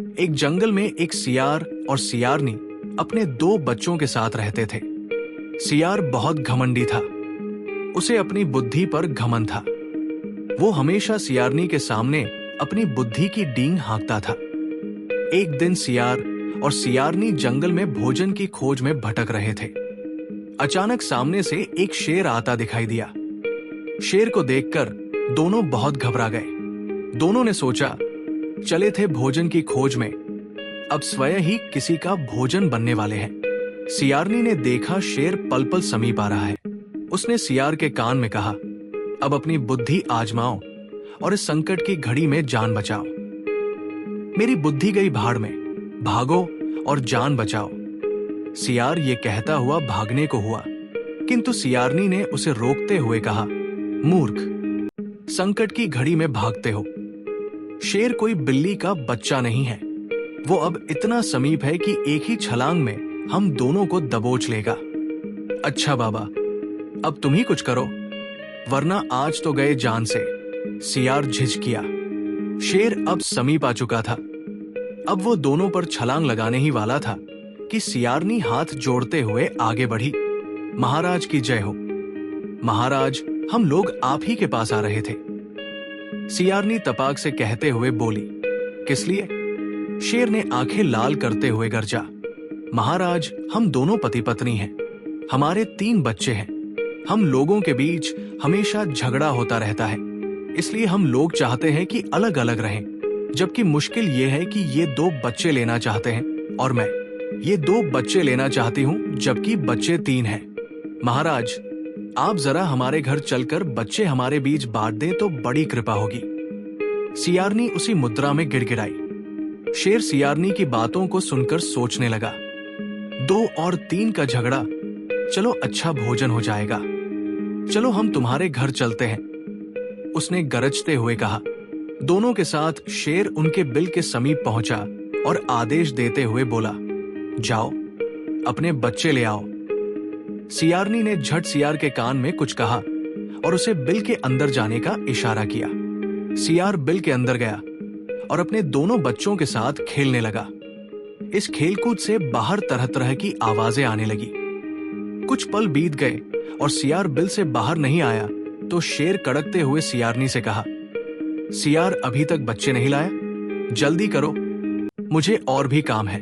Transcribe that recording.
एक जंगल में एक सियार और सियारनी अपने दो बच्चों के साथ रहते थे। सियार बहुत घमंडी था। उसे अपनी बुद्धि पर घमंड था। वो हमेशा सियारनी के सामने अपनी बुद्धि की डींग हाँकता था। एक दिन सियार और सियारनी जंगल में भोजन की खोज में भटक रहे थे। अचानक सामने से एक शेर आता दिखाई दिया। शेर को देखकर दोनों बहुत घबरा गए। दोनों ने सोचा, चले थे भोजन की खोज में, अब स्वयं ही किसी का भोजन बनने वाले हैं। सियारनी ने देखा शेर पल पल समीप आ रहा है। उसने सियार के कान में कहा, अब अपनी बुद्धि आजमाओ और इस संकट की घड़ी में जान बचाओ। मेरी बुद्धि गई भाड़ में, भागो और जान बचाओ। सियार ये कहता हुआ भागने को हुआ, किंतु सियारनी ने उसे रोकते हुए कहा, मूर्ख, संकट की घड़ी में भागते हो। शेर कोई बिल्ली का बच्चा नहीं है। वो अब इतना समीप है कि एक ही छलांग में हम दोनों को दबोच लेगा। अच्छा बाबा, अब तुम ही कुछ करो, वरना आज तो गए जान से। सियार झिझकिया। शेर अब समीप आ चुका था। अब वो दोनों पर छलांग लगाने ही वाला था कि सियारनी हाथ जोड़ते हुए आगे बढ़ी। महाराज की जय हो। महाराज, हम लोग आप ही के पास आ रहे थे। सियारनी तपाक से कहते हुए बोली, किस लिए? शेर ने आंखें लाल करते हुए गरजा, महाराज, हम दोनों पति पत्नी हैं। हमारे 3 बच्चे हैं। हम लोगों के बीच हमेशा झगड़ा होता रहता है, इसलिए हम लोग चाहते हैं कि अलग अलग रहें। जबकि मुश्किल ये है कि ये 2 बच्चे लेना चाहते हैं और मैं ये 2 बच्चे लेना चाहती हूँ, जबकि बच्चे 3 हैं। महाराज, आप जरा हमारे घर चलकर बच्चे हमारे बीच बांट दें तो बड़ी कृपा होगी। सियारनी उसी मुद्रा में गिड़गिड़ाई। शेर सियारनी की बातों को सुनकर सोचने लगा, 2 और 3 का झगड़ा, चलो अच्छा भोजन हो जाएगा। चलो हम तुम्हारे घर चलते हैं, उसने गरजते हुए कहा। दोनों के साथ शेर उनके बिल के समीप पहुंचा और आदेश देते हुए बोला, जाओ, अपने बच्चे ले आओ। सियारनी ने झट सियार के कान में कुछ कहा और उसे बिल के अंदर जाने का इशारा किया। सियार बिल के अंदर गया और अपने दोनों बच्चों के साथ खेलने लगा। इस खेलकूद से बाहर तरह तरह की आवाजें आने लगी। कुछ पल बीत गए और सियार बिल से बाहर नहीं आया तो शेर कड़कते हुए सियारनी से कहा, सियार अभी तक बच्चे नहीं लाया? जल्दी करो, मुझे और भी काम है।